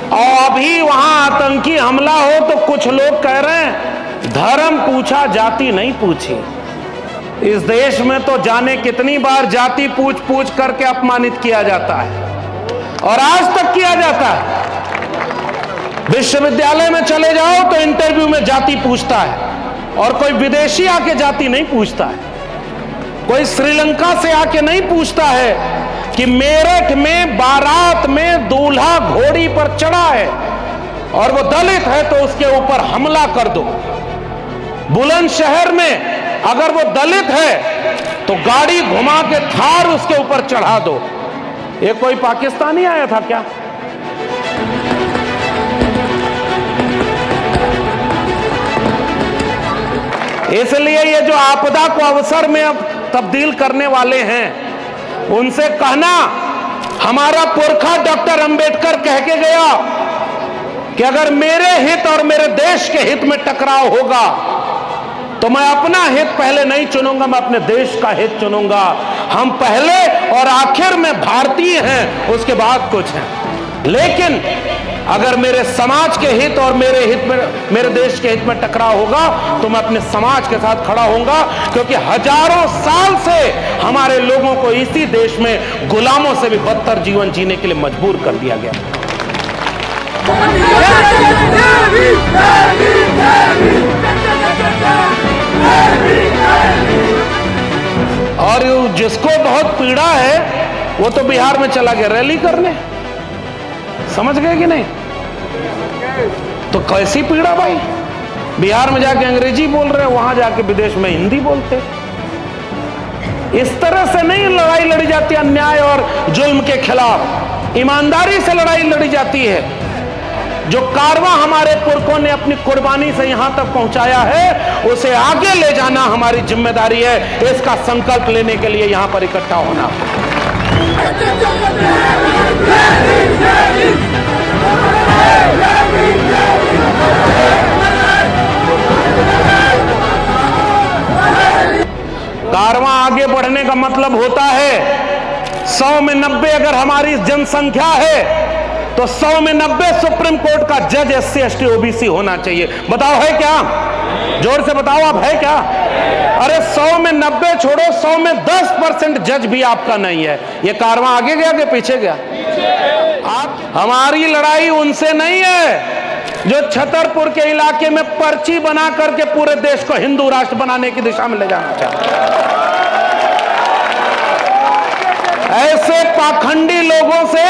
और अभी वहां आतंकी हमला हो तो कुछ लोग कह रहे हैं धर्म पूछा जाति नहीं पूछी। इस देश में तो जाने कितनी बार जाति पूछ पूछ करके अपमानित किया जाता है और आज तक किया जाता है। विश्वविद्यालय में चले जाओ तो इंटरव्यू में जाति पूछता है और कोई विदेशी आके जाति नहीं पूछता है। कोई श्रीलंका से आके नहीं पूछता है कि मेरठ में बारात में दूल्हा घोड़ी पर चढ़ा है और वो दलित है तो उसके ऊपर हमला कर दो। बुलंदशहर में अगर वो दलित है तो गाड़ी घुमा के थार उसके ऊपर चढ़ा दो। ये कोई पाकिस्तानी आया था क्या? इसलिए ये जो आपदा को अवसर में अब तब्दील करने वाले हैं उनसे कहना, हमारा पुरखा डॉक्टर अंबेडकर कह के गया कि अगर मेरे हित और मेरे देश के हित में टकराव होगा तो मैं अपना हित पहले नहीं चुनूंगा, मैं अपने देश का हित चुनूंगा। हम पहले और आखिर में भारतीय हैं, उसके बाद कुछ हैं। लेकिन अगर मेरे समाज के हित और मेरे देश के हित में टकराव होगा तो मैं अपने समाज के साथ खड़ा होऊंगा, क्योंकि हजारों साल से हमारे लोगों को इसी देश में गुलामों से भी बदतर जीवन जीने के लिए मजबूर कर दिया गया। और जिसको बहुत पीड़ा है वो तो बिहार में चला गया रैली करने, समझ गए कि नहीं? तो कैसी पीड़ा भाई, बिहार में जाके अंग्रेजी बोल रहे, वहां जाके विदेश में हिंदी बोलते। इस तरह से नहीं लड़ाई लड़ी जाती अन्याय और जुल्म के खिलाफ, ईमानदारी से लड़ाई लड़ी जाती है। जो कारवां हमारे पुरखों ने अपनी कुर्बानी से यहां तक पहुंचाया है उसे आगे ले जाना हमारी जिम्मेदारी है। इसका संकल्प लेने के लिए यहां पर इकट्ठा होना। कारवां आगे बढ़ने का मतलब होता है 100 में 90 अगर हमारी जनसंख्या है तो 100 में 90 सुप्रीम कोर्ट का जज SC ST OBC होना चाहिए। बताओ है क्या? जोर से बताओ आप, है क्या? अरे 100 में 90 छोड़ो, 100 में 10% जज भी आपका नहीं है। ये कारवां आगे गया कि पीछे गया? आप, हमारी लड़ाई उनसे नहीं है जो छतरपुर के इलाके में पर्ची बना करके पूरे देश को हिंदू राष्ट्र बनाने की दिशा में ले जाना चाहते हैं। ऐसे पाखंडी लोगों से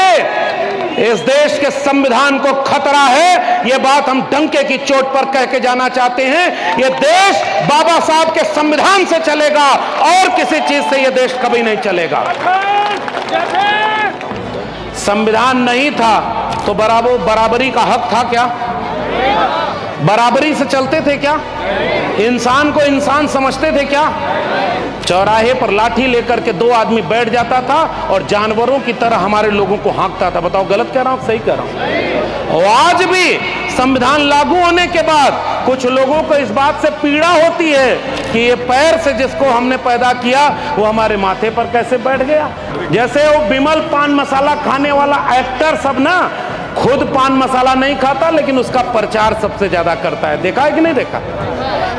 इस देश के संविधान को खतरा है। यह बात हम डंके की चोट पर कह के जाना चाहते हैं। यह देश बाबा साहब के संविधान से चलेगा और किसी चीज से यह देश कभी नहीं चलेगा। संविधान नहीं था तो बराबरी का हक था क्या? बराबरी से चलते थे क्या? इंसान को इंसान समझते थे क्या? चौराहे पर लाठी लेकर के 2 आदमी बैठ जाता था और जानवरों की तरह हमारे लोगों को हाँकता था। बताओ गलत कह रहा हूं, सही कह रहा हूं? और आज भी संविधान लागू होने के बाद कुछ लोगों को इस बात से पीड़ा होती है कि ये पैर से जिसको हमने पैदा किया वो हमारे माथे पर कैसे बैठ गया। जैसे वो बिमल पान मसाला खाने वाला एक्टर सब ना, खुद पान मसाला नहीं खाता लेकिन उसका प्रचार सबसे ज्यादा करता है। देखा है कि नहीं देखा?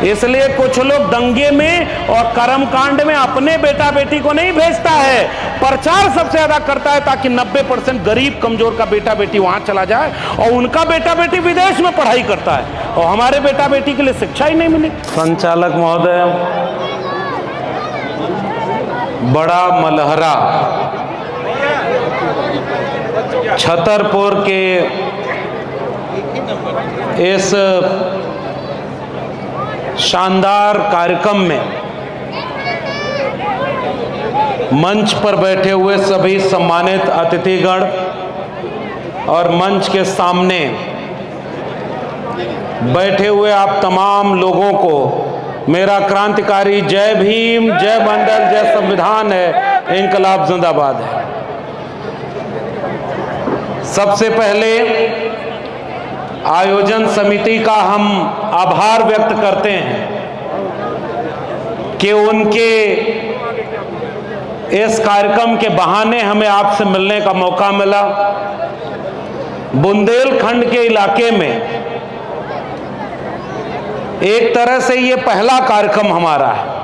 इसलिए कुछ लोग दंगे में और कर्मकांड में अपने बेटा बेटी को नहीं भेजता है, प्रचार सबसे ज्यादा करता है ताकि 90% गरीब कमजोर का बेटा बेटी वहां चला जाए और उनका बेटा बेटी विदेश में पढ़ाई करता है और हमारे बेटा बेटी के लिए शिक्षा ही नहीं मिली। संचालक महोदय, बड़ा मलहरा छतरपुर के इस शानदार कार्यक्रम में मंच पर बैठे हुए सभी सम्मानित अतिथिगण और मंच के सामने बैठे हुए आप तमाम लोगों को मेरा क्रांतिकारी जय भीम, जय मंडल, जय संविधान है, इंकलाब जिंदाबाद है। सबसे पहले आयोजन समिति का हम आभार व्यक्त करते हैं कि उनके इस कार्यक्रम के बहाने हमें आपसे मिलने का मौका मिला। बुंदेलखंड के इलाके में एक तरह से ये पहला कार्यक्रम हमारा है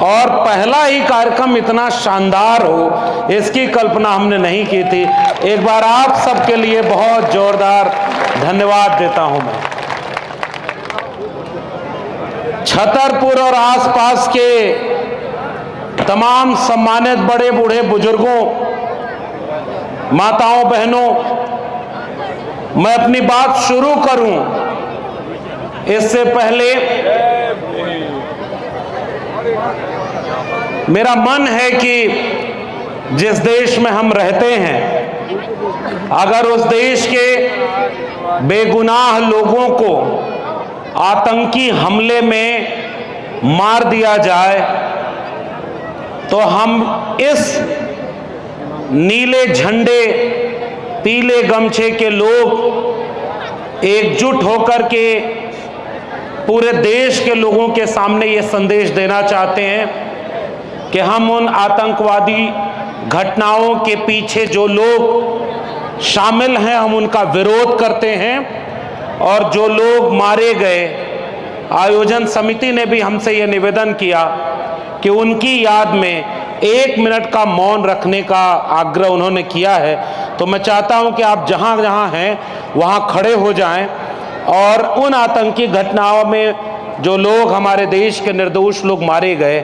और पहला ही कार्यक्रम इतना शानदार हो इसकी कल्पना हमने नहीं की थी। एक बार आप सबके लिए बहुत जोरदार धन्यवाद देता हूं मैं। छतरपुर और आसपास के तमाम सम्मानित बड़े बूढ़े बुजुर्गों, माताओं, बहनों, मैं अपनी बात शुरू करूं इससे पहले मेरा मन है कि जिस देश में हम रहते हैं, अगर उस देश के बेगुनाह लोगों को आतंकी हमले में मार दिया जाए तो हम इस नीले झंडे पीले गमछे के लोग एकजुट होकर के पूरे देश के लोगों के सामने ये संदेश देना चाहते हैं कि हम उन आतंकवादी घटनाओं के पीछे जो लोग शामिल हैं हम उनका विरोध करते हैं और जो लोग मारे गए, आयोजन समिति ने भी हमसे ये निवेदन किया कि उनकी याद में 1 मिनट का मौन रखने का आग्रह उन्होंने किया है। तो मैं चाहता हूं कि आप जहां जहां हैं वहां खड़े हो जाएं और उन आतंकी घटनाओं में जो लोग हमारे देश के निर्दोष लोग मारे गए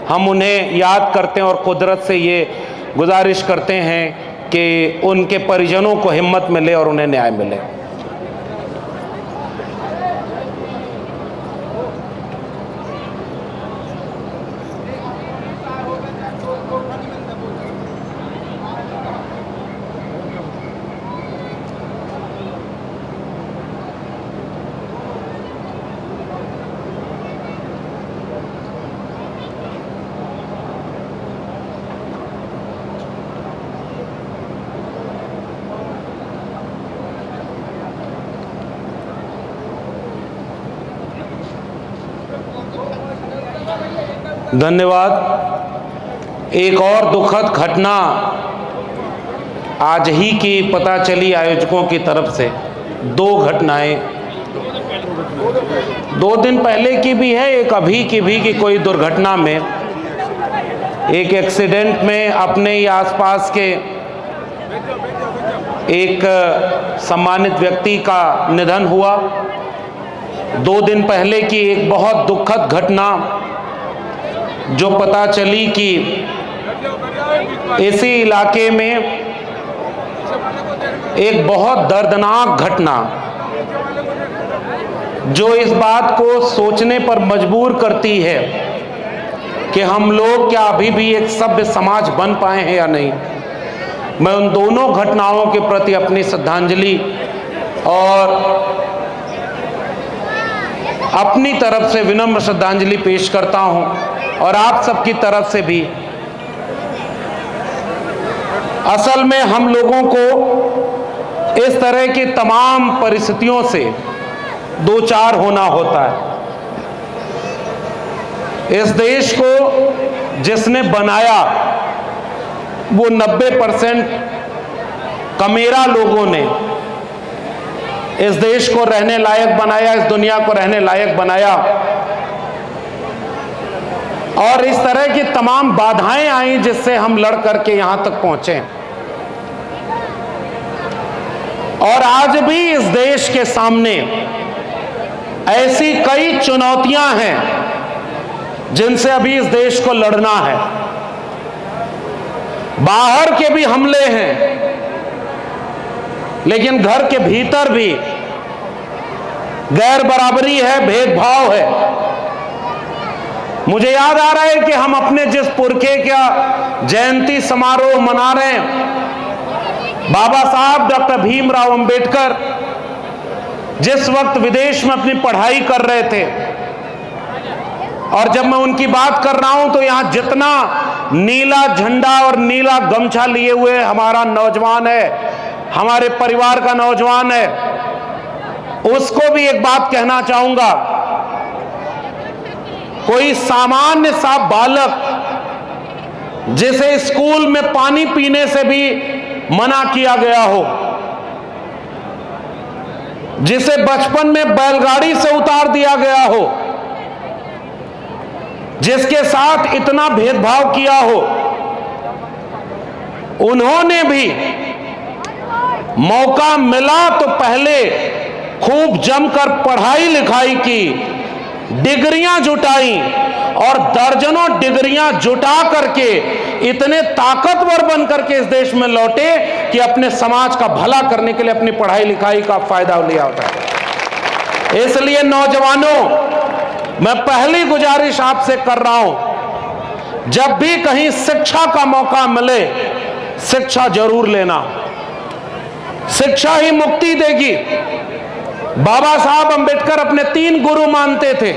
हम उन्हें याद करते हैं और कुदरत से ये गुजारिश करते हैं कि उनके परिजनों को हिम्मत मिले और उन्हें न्याय मिले। धन्यवाद। एक और दुखद घटना आज ही की पता चली आयोजकों की तरफ से। 2 घटनाएं, 2 दिन पहले की भी है, एक अभी की भी, कि कोई दुर्घटना में एक एक्सीडेंट में अपने ही आसपास के एक सम्मानित व्यक्ति का निधन हुआ। 2 दिन पहले की एक बहुत दुखद घटना जो पता चली कि इसी इलाके में एक बहुत दर्दनाक घटना जो इस बात को सोचने पर मजबूर करती है कि हम लोग क्या अभी भी एक सभ्य समाज बन पाए हैं या नहीं। मैं उन दोनों घटनाओं के प्रति अपनी श्रद्धांजलि और अपनी तरफ से विनम्र श्रद्धांजलि पेश करता हूं और आप सबकी तरफ से भी। असल में हम लोगों को इस तरह की तमाम परिस्थितियों से दो चार होना होता है। इस देश को जिसने बनाया वो 90% कमेरा लोगों ने इस देश को रहने लायक बनाया, इस दुनिया को रहने लायक बनाया। और इस तरह की तमाम बाधाएं आई जिससे हम लड़ करके यहां तक पहुंचे। और आज भी इस देश के सामने ऐसी कई चुनौतियां हैं जिनसे अभी इस देश को लड़ना है। बाहर के भी हमले हैं, लेकिन घर के भीतर भी गैर बराबरी है, भेदभाव है। मुझे याद आ रहा है कि हम अपने जिस पुरखे का जयंती समारोह मना रहे हैं, बाबा साहब डॉक्टर भीमराव अंबेडकर जिस वक्त विदेश में अपनी पढ़ाई कर रहे थे, और जब मैं उनकी बात कर रहा हूं तो यहां जितना नीला झंडा और नीला गमछा लिए हुए हमारा नौजवान है, हमारे परिवार का नौजवान है, उसको भी एक बात कहना चाहूंगा। कोई सामान्य सा बालक जिसे स्कूल में पानी पीने से भी मना किया गया हो, जिसे बचपन में बैलगाड़ी से उतार दिया गया हो, जिसके साथ इतना भेदभाव किया हो, उन्होंने भी मौका मिला तो पहले खूब जमकर पढ़ाई लिखाई की, डिग्रियां जुटाई और दर्जनों डिग्रियां जुटा करके इतने ताकतवर बन करके इस देश में लौटे कि अपने समाज का भला करने के लिए अपनी पढ़ाई लिखाई का फायदा लिया होता है। इसलिए नौजवानों, मैं पहली गुजारिश आपसे कर रहा हूं, जब भी कहीं शिक्षा का मौका मिले, शिक्षा जरूर लेना। शिक्षा ही मुक्ति देगी। बाबा साहब अंबेडकर अपने 3 गुरु मानते थे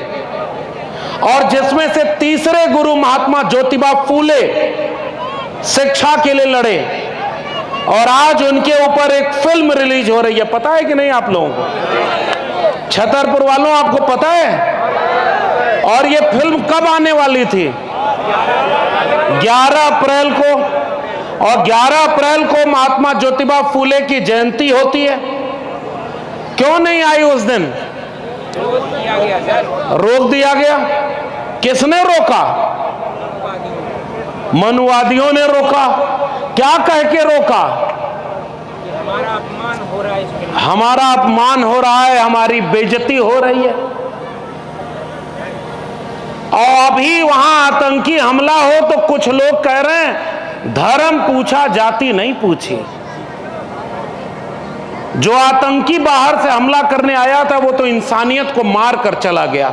और जिसमें से तीसरे गुरु महात्मा ज्योतिबा फूले शिक्षा के लिए लड़े और आज उनके ऊपर एक फिल्म रिलीज हो रही है। पता है कि नहीं आप लोगों को? छतरपुर वालों, आपको पता है? और ये फिल्म कब आने वाली थी? 11 अप्रैल को। और 11 अप्रैल को महात्मा ज्योतिबा फूले की जयंती होती है। क्यों नहीं आई उस दिन? रोक दिया गया। किसने रोका? मनुवादियों ने रोका। क्या कह के रोका? हमारा अपमान हो रहा है, हमारा अपमान हो रहा है, हमारी बेइज्जती हो रही है। और अभी वहां आतंकी हमला हो तो कुछ लोग कह रहे हैं धर्म पूछा, जाति नहीं पूछी। जो आतंकी बाहर से हमला करने आया था वो तो इंसानियत को मार कर चला गया।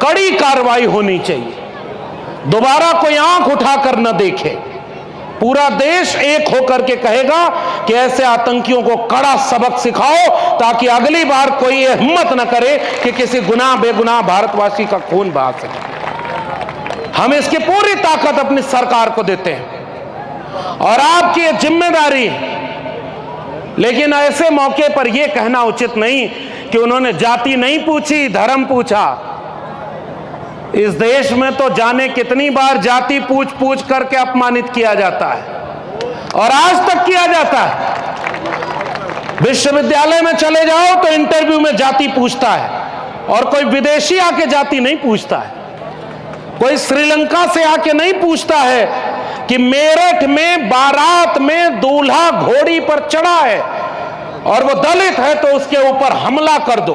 कड़ी कार्रवाई होनी चाहिए। दोबारा कोई आंख उठाकर न देखे। पूरा देश एक होकर के कहेगा कि ऐसे आतंकियों को कड़ा सबक सिखाओ ताकि अगली बार कोई ये हिम्मत न करे कि किसी गुनाह बेगुनाह भारतवासी का खून बहा सके। हम इसकी पूरी ताकत अपनी सरकार को देते हैं और आपकी ये जिम्मेदारी। लेकिन ऐसे मौके पर यह कहना उचित नहीं कि उन्होंने जाति नहीं पूछी, धर्म पूछा। इस देश में तो जाने कितनी बार जाति पूछ पूछ करके अपमानित किया जाता है और आज तक किया जाता है। विश्वविद्यालय में चले जाओ तो इंटरव्यू में जाति पूछता है और कोई विदेशी आके जाति नहीं पूछता है। कोई श्रीलंका से आके नहीं पूछता है कि मेरठ में बारात में दूल्हा घोड़ी पर चढ़ा है और वो दलित है तो उसके ऊपर हमला कर दो।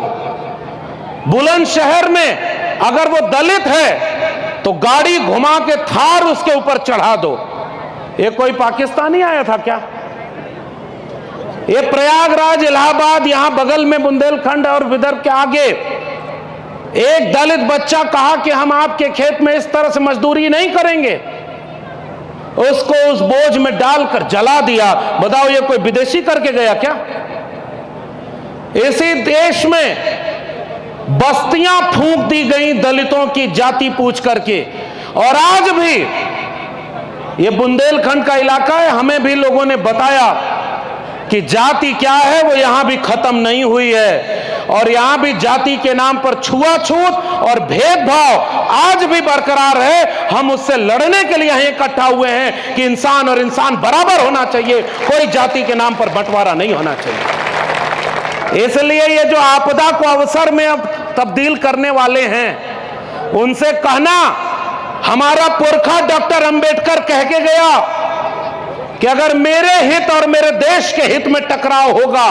बुलंदशहर में अगर वो दलित है तो गाड़ी घुमा के थार उसके ऊपर चढ़ा दो। ये कोई पाकिस्तानी आया था क्या? ये प्रयागराज, इलाहाबाद, यहां बगल में बुंदेलखंड और विदर्भ के आगे एक दलित बच्चा कहा कि हम आपके खेत में इस तरह से मजदूरी नहीं करेंगे। उसको उस बोझ में डालकर जला दिया। बताओ ये कोई विदेशी करके गया क्या? इसी देश में बस्तियां फूंक दी गई दलितों की जाति पूछ करके और आज भी ये बुंदेलखंड का इलाका है। हमें भी लोगों ने बताया कि जाति क्या है वो यहां भी खत्म नहीं हुई है और यहां भी जाति के नाम पर छुआछूत और भेदभाव आज भी बरकरार है। हम उससे लड़ने के लिए यहां इकट्ठा हुए हैं कि इंसान और इंसान बराबर होना चाहिए, कोई जाति के नाम पर बंटवारा नहीं होना चाहिए। इसलिए ये जो आपदा को अवसर में अब तब्दील करने वाले हैं उनसे कहना, हमारा पुरखा डॉक्टर अंबेडकर कह के गया कि अगर मेरे हित और मेरे देश के हित में टकराव होगा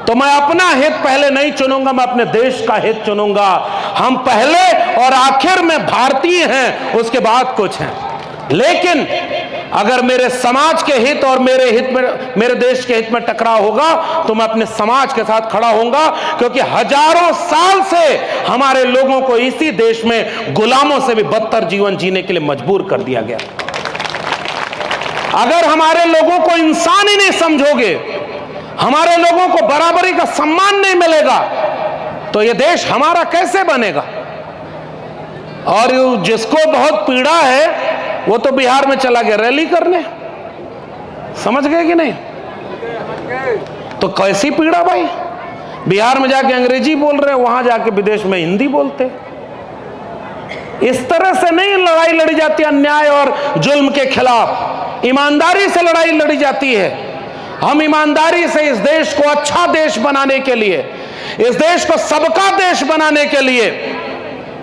तो मैं अपना हित पहले नहीं चुनूंगा, मैं अपने देश का हित चुनूंगा। हम पहले और आखिर में भारतीय हैं, उसके बाद कुछ हैं। लेकिन अगर मेरे समाज के हित और मेरे हित में, मेरे देश के हित में टकराव होगा तो मैं अपने समाज के साथ खड़ा होऊंगा, क्योंकि हजारों साल से हमारे लोगों को इसी देश में गुलामों से भी बदतर जीवन जीने के लिए मजबूर कर दिया गया। अगर हमारे लोगों को इंसान ही नहीं समझोगे, हमारे लोगों को बराबरी का सम्मान नहीं मिलेगा तो यह देश हमारा कैसे बनेगा? और जिसको बहुत पीड़ा है वो तो बिहार में चला गया रैली करने। समझ गए कि नहीं? तो कैसी पीड़ा भाई? बिहार में जाके अंग्रेजी बोल रहे, वहां जाके विदेश में हिंदी बोलते। इस तरह से नहीं लड़ाई लड़ी जाती अन्याय और जुल्म के खिलाफ। ईमानदारी से लड़ाई लड़ी जाती है। हम ईमानदारी से इस देश को अच्छा देश बनाने के लिए, इस देश को सबका देश बनाने के लिए,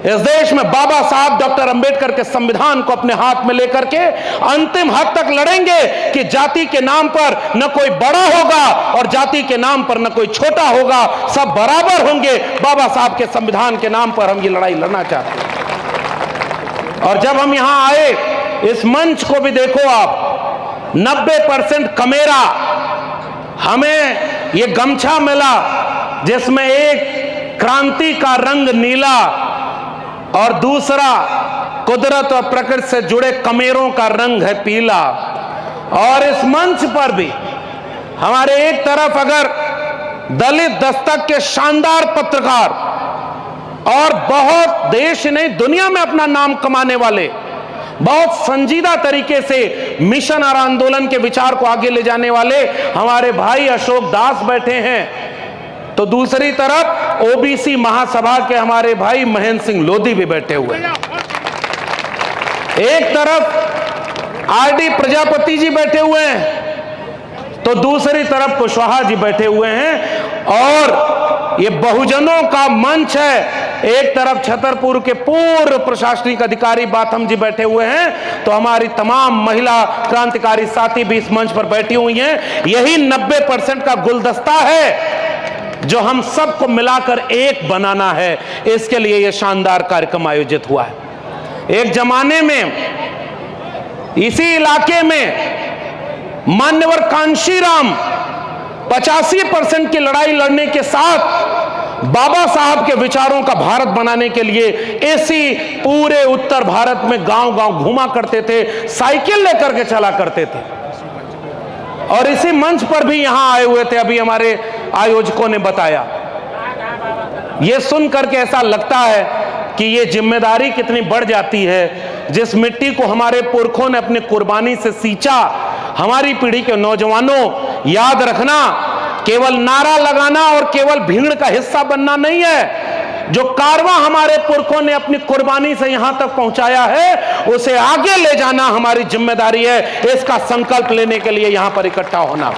इस देश में बाबा साहब डॉक्टर अंबेडकर के संविधान को अपने हाथ में लेकर के अंतिम हद तक लड़ेंगे कि जाति के नाम पर न कोई बड़ा होगा और जाति के नाम पर न कोई छोटा होगा, सब बराबर होंगे। बाबा साहब के संविधान के नाम पर हम ये लड़ाई लड़ना चाहते हैं। और जब हम यहां आए, इस मंच को भी देखो आप, 90% कमेरा, हमें ये गमछा मिला जिसमें एक क्रांति का रंग नीला और दूसरा कुदरत और प्रकृति से जुड़े कमेरों का रंग है पीला। और इस मंच पर भी हमारे एक तरफ अगर दलित दस्तक के शानदार पत्रकार और बहुत देश नहीं दुनिया में अपना नाम कमाने वाले, बहुत संजीदा तरीके से मिशन और आंदोलन के विचार को आगे ले जाने वाले हमारे भाई अशोक दास बैठे हैं, तो दूसरी तरफ ओबीसी महासभा के हमारे भाई महेंद्र सिंह लोधी भी बैठे हुए हैं। एक तरफ आरडी प्रजापति जी बैठे हुए हैं, तो दूसरी तरफ कुशवाहा जी बैठे हुए हैं। और ये बहुजनों का मंच है। एक तरफ छतरपुर के पूर्व प्रशासनिक अधिकारी बाथम जी बैठे हुए हैं, तो हमारी तमाम महिला क्रांतिकारी साथी भी इस मंच पर बैठी हुई हैं। यही 90% का गुलदस्ता है जो हम सबको मिलाकर एक बनाना है। इसके लिए यह शानदार कार्यक्रम आयोजित हुआ है। एक जमाने में इसी इलाके में मान्यवर कांशीराम 85% की लड़ाई लड़ने के साथ बाबा साहब के विचारों का भारत बनाने के लिए इसी पूरे उत्तर भारत में गांव-गांव घूमा करते थे, साइकिल लेकर के चला करते थे। और इसी मंच पर भी यहां आए हुए थे, अभी हमारे आयोजकों ने बताया। यह सुन करके ऐसा लगता है कि यह जिम्मेदारी कितनी बढ़ जाती है। जिस मिट्टी को हमारे पुरखों ने अपनी कुर्बानी से सींचा, हमारी पीढ़ी के नौजवानों, याद रखना, केवल नारा लगाना और केवल भीड़ का हिस्सा बनना नहीं है। जो कारवां हमारे पुरखों ने अपनी कुर्बानी से यहां तक पहुंचाया है, उसे आगे ले जाना हमारी जिम्मेदारी है। इसका संकल्प लेने के लिए यहां पर इकट्ठा होना।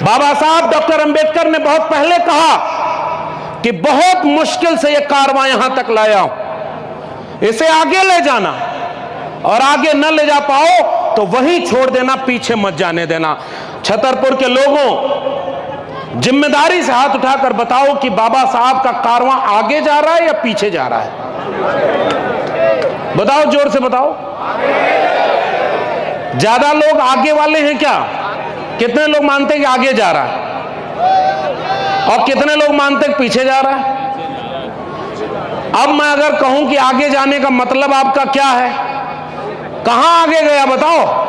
बाबा साहब डॉक्टर अंबेडकर ने बहुत पहले कहा कि बहुत मुश्किल से यह कारवां यहां तक लाया हूं, इसे आगे ले जाना, और आगे न ले जा पाओ तो वहीं छोड़ देना, पीछे मत जाने देना। छतरपुर के लोगों, जिम्मेदारी से हाथ उठाकर बताओ कि बाबा साहब का कारवां आगे जा रहा है या पीछे जा रहा है? बताओ, जोर से बताओ। ज्यादा लोग आगे वाले हैं क्या? कितने लोग मानते हैं कि आगे जा रहा है, और कितने लोग मानते हैं पीछे जा रहा है? अब मैं अगर कहूं कि आगे जाने का मतलब आपका क्या है, कहां आगे गया बताओ?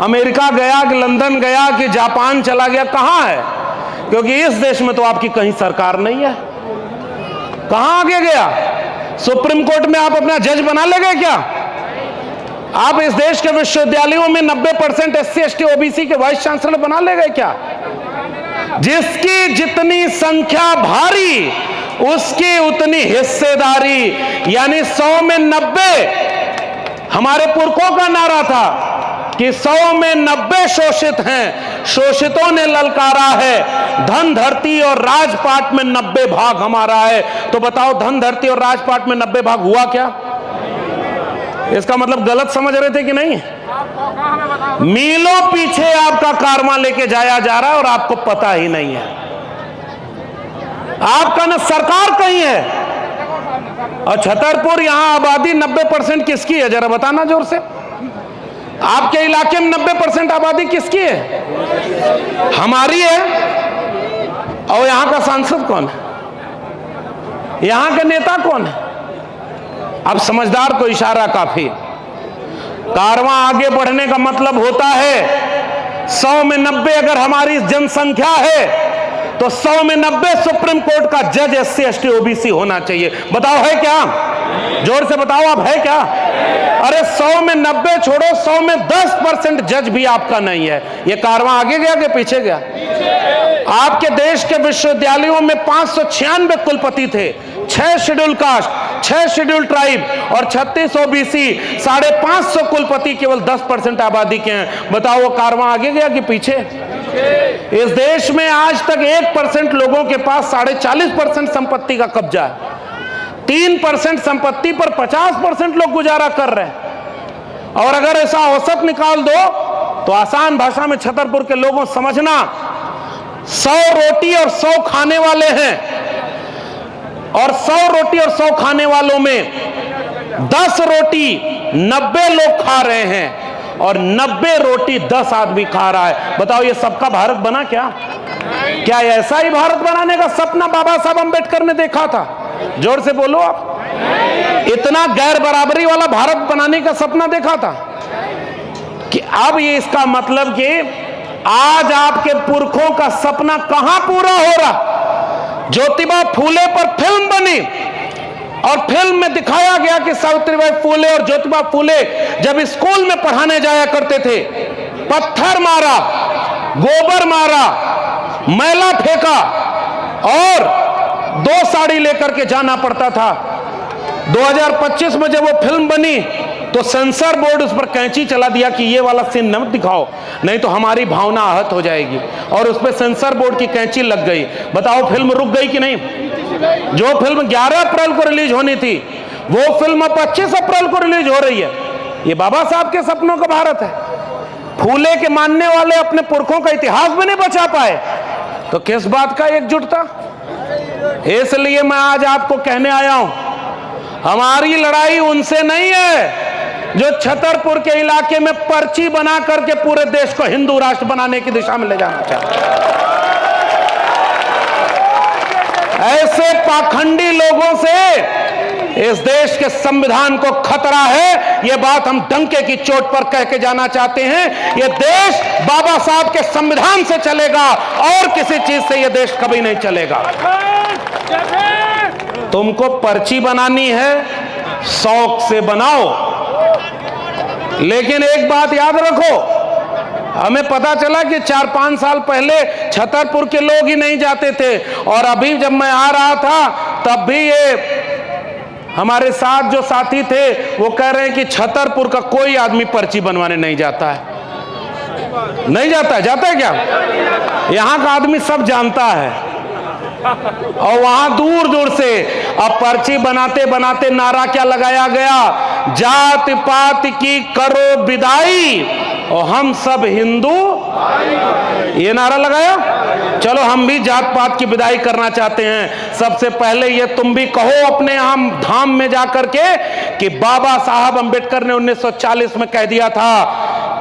अमेरिका गया कि लंदन गया कि जापान चला गया, कहां है? क्योंकि इस देश में तो आपकी कहीं सरकार नहीं है। कहां आगे गया? सुप्रीम कोर्ट में आप अपना जज बना ले गए क्या? आप इस देश के विश्वविद्यालयों में 90% SC ST OBC के वाइस चांसलर बना ले गए क्या? जिसकी जितनी संख्या भारी, उसकी उतनी हिस्सेदारी, यानी 100 में 90। हमारे पुरखों का नारा था कि 100 में 90 शोषित हैं, शोषितों ने ललकारा है, धन धरती और राजपाट में 90 भाग हमारा है। तो बताओ, धन धरती और राजपाट में 90 भाग हुआ क्या? इसका मतलब गलत समझ रहे थे कि नहीं? मीलों पीछे आपका कारवां लेके जाया जा रहा है और आपको पता ही नहीं है। आपका न सरकार कहीं है, और छतरपुर यहां आबादी 90% किसकी है? जरा बताना जोर से। आपके इलाके में 90% आबादी किसकी है? हमारी है। और यहां का सांसद कौन है? यहां के नेता कौन है? अब समझदार को इशारा काफी। कारवां आगे बढ़ने का मतलब होता है 100 में 90 अगर हमारी जनसंख्या है तो 100 में 90 सुप्रीम कोर्ट का जज SC ST OBC होना चाहिए। बताओ, है क्या? जोर से बताओ, आप है क्या? अरे 100 में 90 छोड़ो, 100 में 10% जज भी आपका नहीं है। ये कारवां आगे गया कि पीछे गया? आपके देश के विश्वविद्यालयों में 596 कुलपति थे, 6 शेड्यूल कास्ट, 6 शेड्यूल ट्राइब और 36 ओबीसी, 550 कुलपति, केवल 10% आबादी के हैं। बताओ वो कारवां आगे गया कि पीछे? इस देश में आज तक 1% लोगों के पास 40.5% संपत्ति का कब्जा है। 3% संपत्ति पर 50% लोग गुजारा कर रहे हैं। और अगर ऐसा औसत निकाल दो तो आसान भाषा में छतरपुर के लोगों समझना, 100 रोटी और 100 खाने वाले हैं, और 100 रोटी और 100 खाने वालों में 10 रोटी 90 लोग खा रहे हैं और 90 रोटी 10 आदमी खा रहा है। बताओ ये सबका भारत बना क्या? क्या ऐसा ही भारत बनाने का सपना बाबा साहब अंबेडकर ने देखा था? जोर से बोलो आप। इतना गैर बराबरी वाला भारत बनाने का सपना देखा था कि अब ये इसका मतलब कि आज आपके पुरखों का सपना कहां पूरा हो रहा? ज्योतिबा फूले पर फिल्म बनी और फिल्म में दिखाया गया कि सावित्रीबाई फूले और ज्योतिबा फूले जब स्कूल में पढ़ाने जाया करते थे, पत्थर मारा, गोबर मारा, मैला फेंका और 2 साड़ी लेकर के जाना पड़ता था। 2025 में जब वो फिल्म बनी तो सेंसर बोर्ड उस पर कैंची चला दिया कि ये वाला सीन मत दिखाओ, नहीं तो हमारी भावना आहत हो जाएगी, और उस पर सेंसर बोर्ड की कैंची लग गई। बताओ फिल्म रुक गई कि नहीं? जो फिल्म 11 अप्रैल को रिलीज होनी थी वो फिल्म अब 25 अप्रैल को रिलीज हो रही है। ये बाबा साहब के सपनों का भारत है। फूले के मानने वाले अपने पुरखों का इतिहास भी नहीं बचा पाए तो किस बात का एकजुटता? इसलिए मैं आज आपको कहने आया हूं, हमारी लड़ाई उनसे नहीं है जो छतरपुर के इलाके में पर्ची बना करके पूरे देश को हिंदू राष्ट्र बनाने की दिशा में ले जाना चाहते हैं। ऐसे पाखंडी लोगों से इस देश के संविधान को खतरा है। यह बात हम डंके की चोट पर कह के जाना चाहते हैं। यह देश बाबा साहब के संविधान से चलेगा और किसी चीज से यह देश कभी नहीं चलेगा। तुमको पर्ची बनानी है, शौक से बनाओ, लेकिन एक बात याद रखो, हमें पता चला कि 4-5 साल पहले छतरपुर के लोग ही नहीं जाते थे, और अभी जब मैं आ रहा था तब भी ये हमारे साथ जो साथी थे वो कह रहे हैं कि छतरपुर का कोई आदमी पर्ची बनवाने नहीं जाता है। नहीं जाता है? जाता है क्या? यहां का आदमी सब जानता है, और वहां दूर दूर से अब पर्ची बनाते बनाते नारा क्या लगाया गया? जात पात की करो विदाई और हम सब हिंदू, ये नारा लगाया। चलो हम भी जात पात की विदाई करना चाहते हैं। सबसे पहले ये तुम भी कहो अपने यहाँ धाम में जाकर के कि बाबा साहब अंबेडकर ने 1940 में कह दिया था,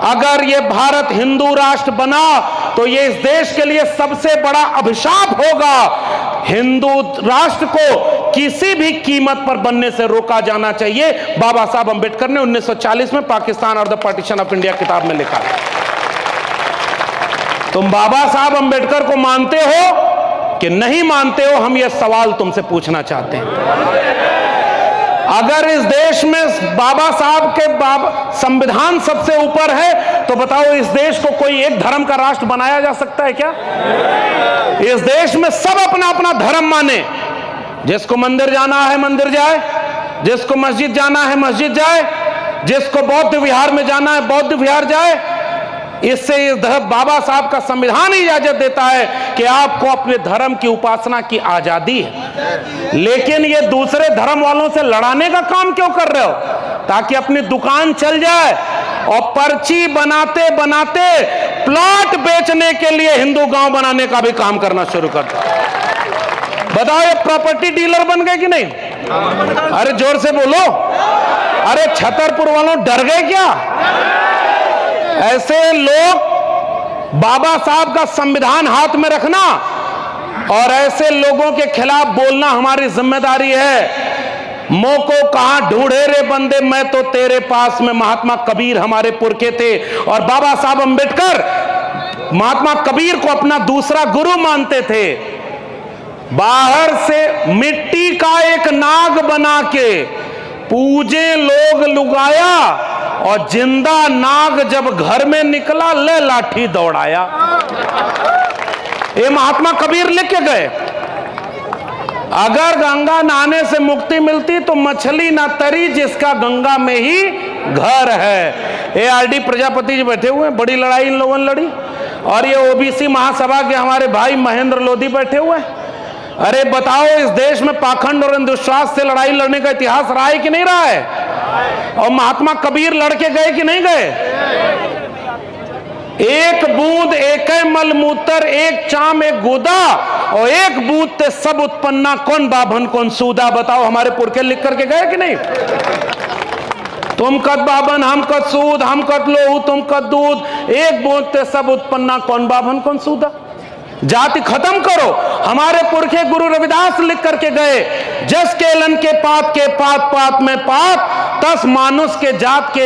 अगर ये भारत हिंदू राष्ट्र बना तो ये इस देश के लिए सबसे बड़ा अभिशाप होगा। हिंदू राष्ट्र को किसी भी कीमत पर बनने से रोका जाना चाहिए। बाबा साहब अंबेडकर ने 1940 में पाकिस्तान और द पार्टीशन ऑफ इंडिया किताब में लिखा। तुम बाबा साहब अंबेडकर को मानते हो कि नहीं मानते हो? हम यह सवाल तुमसे पूछना चाहते हैं। अगर इस देश में बाबा साहब के संविधान सबसे ऊपर है तो बताओ इस देश को कोई एक धर्म का राष्ट्र बनाया जा सकता है क्या? इस देश में सब अपना अपना धर्म माने। जिसको मंदिर जाना है मंदिर जाए, जिसको मस्जिद जाना है मस्जिद जाए, जिसको बौद्ध विहार में जाना है बौद्ध विहार जाए। इससे इस बाबा साहब का संविधान ही इजाजत देता है कि आपको अपने धर्म की उपासना की आजादी है। लेकिन ये दूसरे धर्म वालों से लड़ाने का काम क्यों कर रहे हो? ताकि अपनी दुकान चल जाए, और पर्ची बनाते बनाते प्लॉट बेचने के लिए हिंदू गांव बनाने का भी काम करना शुरू कर दो। बताओ ये प्रॉपर्टी डीलर बन गए कि नहीं? अरे जोर से बोलो। अरे छतरपुर वालों डर गए क्या? ऐसे लोग बाबा साहब का संविधान हाथ में रखना और ऐसे लोगों के खिलाफ बोलना हमारी जिम्मेदारी है। मोको कहां ढूंढे रे बंदे, मैं तो तेरे पास में। महात्मा कबीर हमारे पुरखे थे, और बाबा साहब अंबेडकर महात्मा कबीर को अपना दूसरा गुरु मानते थे। बाहर से मिट्टी का एक नाग बना के पूजे लोग लुगाया, और जिंदा नाग जब घर में निकला ले लाठी दौड़ाया। ये महात्मा कबीर लिख के गए। अगर गंगा नहाने से मुक्ति मिलती तो मछली ना तरी जिसका गंगा में ही घर है। ARD प्रजापति जी बैठे हुए हैं, बड़ी लड़ाई इन लोगों ने लड़ी। और ये OBC महासभा के हमारे भाई महेंद्र लोधी बैठे हुए हैं। अरे बताओ, इस देश में पाखंड और अंधविश्वास से लड़ाई लड़ने का इतिहास रहा है कि नहीं रहा है? और महात्मा कबीर लड़के गए कि नहीं गए? एक बूंद एक मल मूत्र, एक चाम एक गोदा, और एक बूंद ते सब उत्पन्ना, कौन बाभन कौन सूदा। बताओ, हमारे पुरखे लिख करके गए कि नहीं? तुम कद बाभन हम कद सूद, हम कद लोहू तुम कद दूध, एक बूंद ते सब उत्पन्ना, कौन बाभन कौन सूदा। जाति खत्म करो। हमारे पुरखे गुरु रविदास लिख करके गए, जस केलन के पात पात में पात, तस मानुष के जात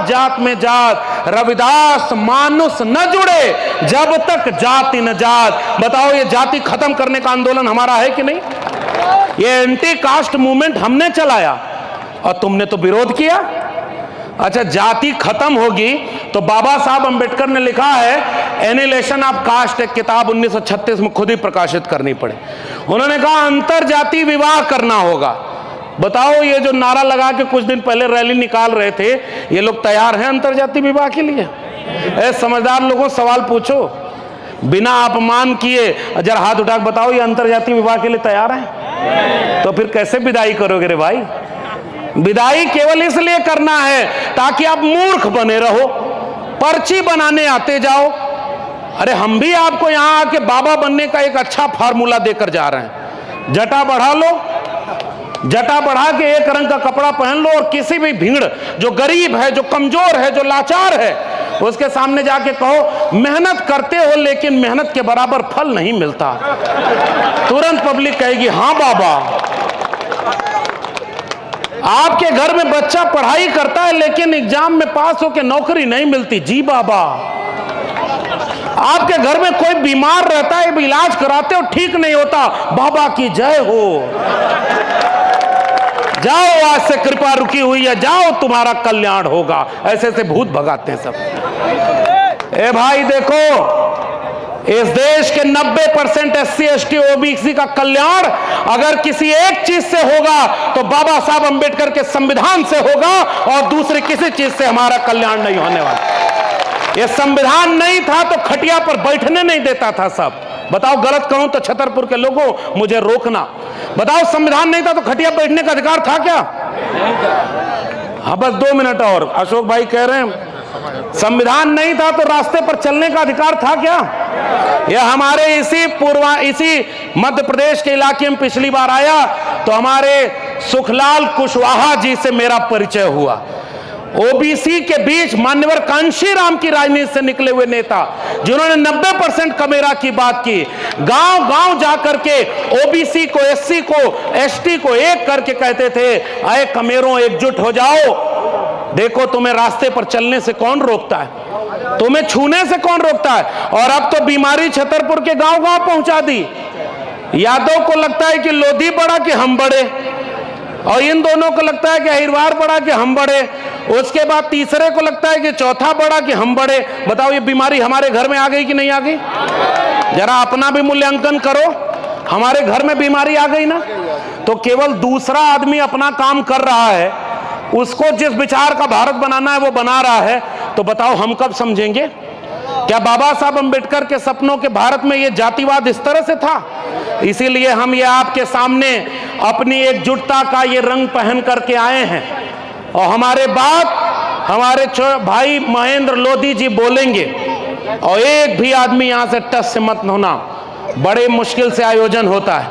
जात में जात। रविदास मानुष न जुड़े जब तक जाति न जात। बताओ, ये जाति खत्म करने का आंदोलन हमारा है कि नहीं? ये एंटी कास्ट मूवमेंट हमने चलाया और तुमने तो विरोध किया। अच्छा, जाति खत्म होगी तो बाबा साहब अंबेडकर ने लिखा है एनिलेशन ऑफ कास्ट, एक किताब 1936 में खुद ही प्रकाशित करनी पड़े। उन्होंने कहा अंतर जाति विवाह करना होगा। बताओ, ये जो नारा लगा के कुछ दिन पहले रैली निकाल रहे थे, ये लोग तैयार हैं अंतर जाति विवाह के लिए? ऐसे समझदार लोगों सवाल पूछो, बिना अपमान किए जरा हाथ उठा के बताओ, ये अंतर जाति विवाह के लिए तैयार हैं? तो फिर कैसे विदाई करोगे रे भाई? विदाई केवल इसलिए करना है ताकि आप मूर्ख बने रहो, पर्ची बनाने आते जाओ। अरे हम भी आपको यहां आके बाबा बनने का एक अच्छा फार्मूला देकर जा रहे हैं। जटा बढ़ा लो, जटा बढ़ा के एक रंग का कपड़ा पहन लो, और किसी भी भीड़ जो गरीब है, जो कमजोर है, जो लाचार है, उसके सामने जाके कहो मेहनत करते हो लेकिन मेहनत के बराबर फल नहीं मिलता। तुरंत पब्लिक कहेगी हाँ बाबा। आपके घर में बच्चा पढ़ाई करता है लेकिन एग्जाम में पास होकर नौकरी नहीं मिलती, जी बाबा। आपके घर में कोई बीमार रहता है, इलाज कराते हो ठीक नहीं होता, बाबा की जय हो। जाओ, आज से कृपा रुकी हुई है, जाओ तुम्हारा कल्याण होगा। ऐसे ऐसे भूत भगाते हैं सब। ए भाई देखो, इस देश के 90% SC ST OBC का कल्याण अगर किसी एक चीज से होगा तो बाबा साहब अंबेडकर के संविधान से होगा, और दूसरी किसी चीज से हमारा कल्याण नहीं होने वाला। ये संविधान नहीं था तो खटिया पर बैठने नहीं देता था सब। बताओ, गलत कहूं तो छतरपुर के लोगों मुझे रोकना। बताओ, संविधान नहीं था तो खटिया बैठने का अधिकार था क्या? हाँ, बस 2 मिनट और। अशोक भाई कह रहे हैं संविधान नहीं था तो रास्ते पर चलने का अधिकार था क्या? यह हमारे इसी मध्य प्रदेश के इलाके में पिछली बार आया तो हमारे सुखलाल कुशवाहा जी से मेरा परिचय हुआ। OBC के बीच मान्यवर कांशीराम की राजनीति से निकले हुए नेता, जिन्होंने 90% कमेरा की बात की। गांव गांव जाकर के OBC को, SC को, ST को एक करके कहते थे, आए कमेरों एकजुट हो जाओ। देखो, तुम्हें रास्ते पर चलने से कौन रोकता है? तुम्हें छूने से कौन रोकता है? और अब तो बीमारी छतरपुर के गांव गांव पहुंचा दी। यादव को लगता है कि लोधी बड़ा कि हम बड़े, और इन दोनों को लगता है कि अहिरवार बड़ा कि हम बड़े, उसके बाद तीसरे को लगता है कि चौथा बड़ा कि हम बड़े। बताओ, ये बीमारी हमारे घर में आ गई कि नहीं आ गई? जरा अपना भी मूल्यांकन करो। हमारे घर में बीमारी आ गई ना, तो केवल दूसरा आदमी अपना काम कर रहा है, उसको जिस विचार का भारत बनाना है वो बना रहा है, तो बताओ हम कब समझेंगे? क्या बाबा साहब अंबेडकर के सपनों के भारत में ये जातिवाद इस तरह से था? इसीलिए हम ये आपके सामने अपनी एकजुटता का ये रंग पहन करके आए हैं। और हमारे बाद हमारे भाई महेंद्र लोधी जी बोलेंगे, और एक भी आदमी यहां से टच से मत होना। बड़े मुश्किल से आयोजन होता है,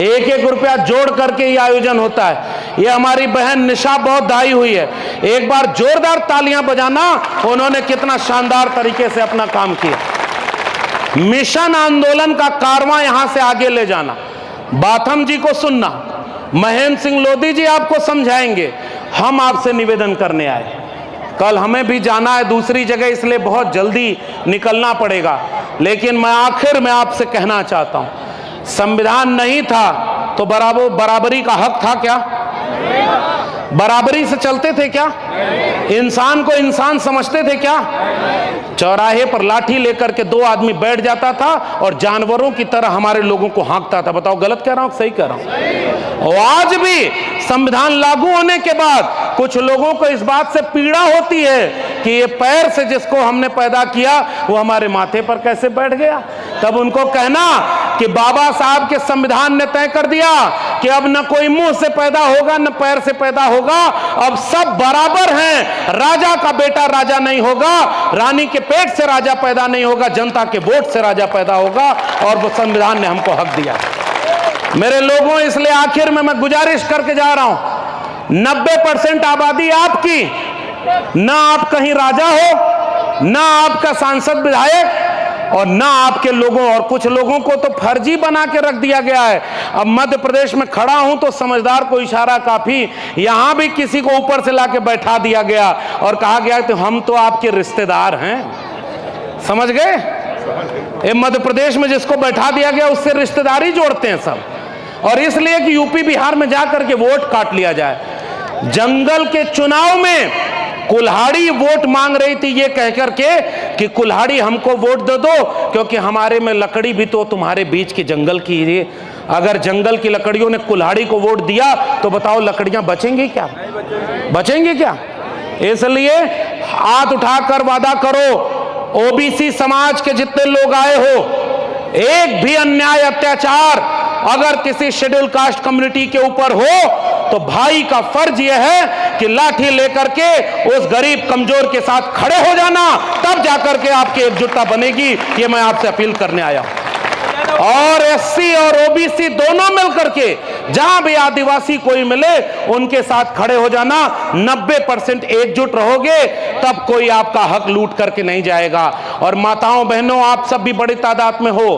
1-1 रुपया जोड़ करके ये आयोजन होता है। ये हमारी बहन निशा बहुत दाई हुई है, एक बार जोरदार तालियां बजाना। उन्होंने कितना शानदार तरीके से अपना काम किया। मिशन आंदोलन का कारवां यहां से आगे ले जाना, बाथम जी को सुनना, महेंद्र सिंह लोधी जी आपको समझाएंगे। हम आपसे निवेदन करने आए, कल हमें भी जाना है दूसरी जगह, इसलिए बहुत जल्दी निकलना पड़ेगा। लेकिन मैं आखिर में आपसे कहना चाहता हूं, संविधान नहीं था तो बराबरी का हक था क्या? बराबरी से चलते थे क्या? इंसान को इंसान समझते थे क्या? चौराहे पर लाठी लेकर के दो आदमी बैठ जाता था और जानवरों की तरह हमारे लोगों को हाँकता था। बताओ गलत कह रहा हूं सही कह रहा हूं? और आज भी संविधान लागू होने के बाद कुछ लोगों को इस बात से पीड़ा होती है कि ये पैर से जिसको हमने पैदा किया वो हमारे माथे पर कैसे बैठ गया। तब उनको कहना कि बाबा साहब के संविधान ने तय कर दिया कि अब न कोई मुंह से पैदा होगा न पैर से पैदा होगा, अब सब बराबर हैं। राजा का बेटा राजा नहीं होगा, रानी के पेट से राजा पैदा नहीं होगा, जनता के वोट से राजा पैदा होगा। और वो संविधान ने हमको हक दिया। मेरे लोगों, इसलिए आखिर में मैं गुजारिश करके जा रहा हूं, 90% आबादी आपकी, ना आप कहीं राजा हो, ना आपका सांसद विधायक, और ना आपके लोगों, और कुछ लोगों को तो फर्जी बना के रख दिया गया है। अब मध्य प्रदेश में खड़ा हूं तो समझदार को इशारा काफी, यहां भी किसी को ऊपर से लाके बैठा दिया गया और कहा गया तो हम तो आपके रिश्तेदार हैं। समझ गए? ये मध्य प्रदेश में जिसको बैठा दिया गया उससे रिश्तेदारी जोड़ते हैं सब, और इसलिए कि यूपी बिहार में जाकर के वोट काट लिया जाए। जंगल के चुनाव में कुल्हाड़ी वोट मांग रही थी ये कहकर के कि कुल्हाड़ी हमको वोट दे दो क्योंकि हमारे में लकड़ी भी तो तुम्हारे बीच के जंगल की है। अगर जंगल की लकड़ियों ने कुल्हाड़ी को वोट दिया तो बताओ लकड़ियां बचेंगी क्या? बचेंगी क्या? इसलिए हाथ उठाकर वादा करो, ओबीसी समाज के जितने लोग आए हो, एक भी अन्याय अत्याचार अगर किसी शेड्यूल कास्ट कम्युनिटी के ऊपर हो तो भाई का फर्ज यह है कि लाठी लेकर के उस गरीब कमजोर के साथ खड़े हो जाना, तब जाकर के आपकी एकजुटता बनेगी। ये मैं आपसे अपील करने आया हूं। और एससी और ओबीसी दोनों मिलकर के जहां भी आदिवासी कोई मिले उनके साथ खड़े हो जाना। 90% एकजुट रहोगे तब कोई आपका हक लूट करके नहीं जाएगा। और माताओं बहनों, आप सब भी बड़ी तादाद में हो,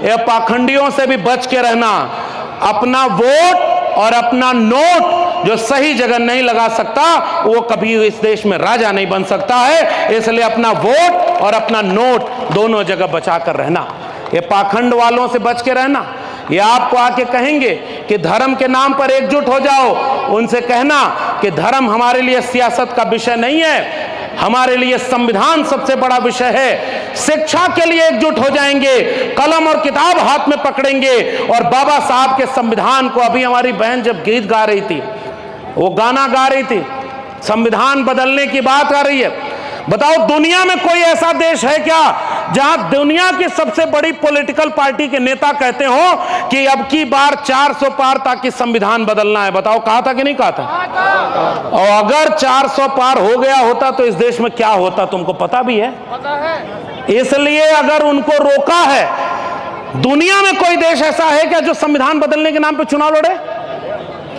ये पाखंडियों से भी बच के रहना। अपना वोट और अपना नोट जो सही जगह नहीं लगा सकता वो कभी इस देश में राजा नहीं बन सकता है। इसलिए अपना वोट और अपना नोट दोनों जगह बचा कर रहना। ये पाखंड वालों से बच के रहना। ये आपको आके कहेंगे कि धर्म के नाम पर एकजुट हो जाओ, उनसे कहना कि धर्म हमारे लिए सियासत का विषय नहीं है, हमारे लिए संविधान सबसे बड़ा विषय है। शिक्षा के लिए एकजुट हो जाएंगे, कलम और किताब हाथ में पकड़ेंगे और बाबा साहब के संविधान को, अभी हमारी बहन जब गीत गा रही थी, वो गाना गा रही थी, संविधान बदलने की बात आ रही है। बताओ दुनिया में कोई ऐसा देश है क्या जहां दुनिया की सबसे बड़ी पॉलिटिकल पार्टी के नेता कहते हो कि अब की बार 400 पार ताकि संविधान बदलना है? बताओ कहा था कि नहीं कहा था? और अगर 400 पार हो गया होता तो इस देश में क्या होता तुमको पता भी है? इसलिए अगर उनको रोका है, दुनिया में कोई देश ऐसा है क्या जो संविधान बदलने के नाम पर चुनाव लड़े?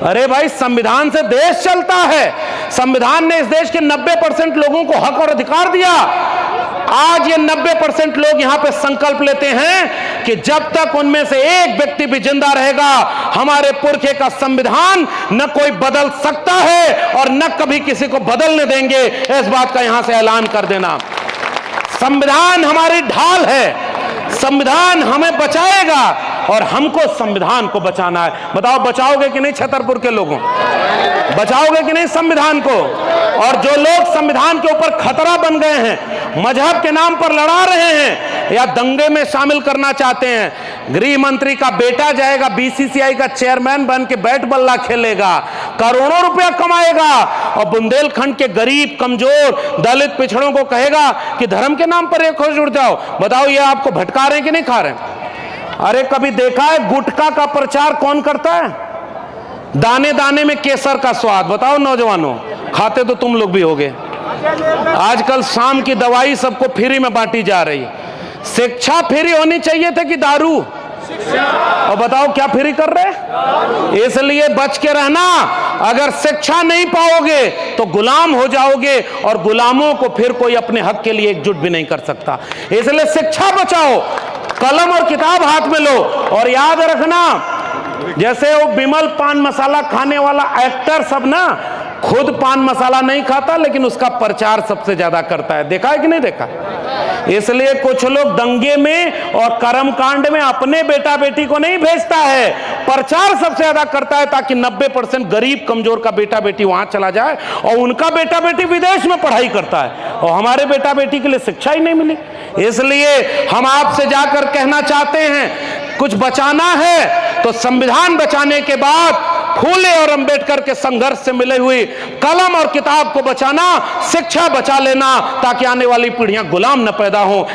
अरे भाई, संविधान से देश चलता है। संविधान ने इस देश के 90% लोगों को हक और अधिकार दिया। आज ये 90% लोग यहां पे संकल्प लेते हैं कि जब तक उनमें से एक व्यक्ति भी जिंदा रहेगा, हमारे पुरखे का संविधान न कोई बदल सकता है और न कभी किसी को बदलने देंगे। इस बात का यहां से ऐलान कर देना। संविधान हमारी ढाल है, संविधान हमें बचाएगा और हमको संविधान को बचाना है। बताओ बचाओगे कि नहीं? छतरपुर के लोगों, बचाओगे कि नहीं संविधान को? और जो लोग संविधान के ऊपर खतरा बन गए हैं, मजहब के नाम पर लड़ा रहे हैं या दंगे में शामिल करना चाहते हैं, गृह मंत्री का बेटा जाएगा बीसीसीआई का चेयरमैन बन के बैट बल्ला खेलेगा, करोड़ों रुपया कमाएगा और बुंदेलखंड के गरीब कमजोर दलित पिछड़ों को कहेगा कि धर्म के नाम पर एक हो जुड़ जाओ। बताओ ये आपको भटका रहे हैं कि नहीं खा रहे हैं? अरे कभी देखा है गुटखा का प्रचार कौन करता है? दाने दाने में केसर का स्वाद। बताओ नौजवानों, खाते तो तुम लोग भी होगे। आजकल शाम की दवाई सबको फ्री में बांटी जा रही है। शिक्षा फ्री होनी चाहिए थे कि दारू? और बताओ क्या फ्री कर रहे? इसलिए बच के रहना। अगर शिक्षा नहीं पाओगे तो गुलाम हो जाओगे और गुलामों को फिर कोई अपने हक के लिए एकजुट भी नहीं कर सकता। इसलिए शिक्षा बचाओ, कलम और किताब हाथ में लो। और याद रखना, जैसे वो विमल पान मसाला खाने वाला एक्टर सब ना खुद पान मसाला नहीं खाता लेकिन उसका प्रचार सबसे ज्यादा करता है। देखा है कि नहीं देखा? इसलिए कुछ लोग दंगे में और कर्मकांड में अपने बेटा बेटी को नहीं भेजता है, प्रचार सबसे ज्यादा करता है ताकि 90% गरीब कमजोर का बेटा बेटी वहां चला जाए और उनका बेटा बेटी विदेश में पढ़ाई करता है और हमारे बेटा बेटी के लिए शिक्षा ही नहीं मिली। इसलिए हम आपसे जाकर कहना चाहते हैं, कुछ बचाना है तो संविधान बचाने के बाद फूले और अंबेडकर के संघर्ष से मिले हुई कलम और किताब को बचाना, शिक्षा बचा लेना, ताकि आने वाली पीढ़ियां गुलाम न पैदा हो।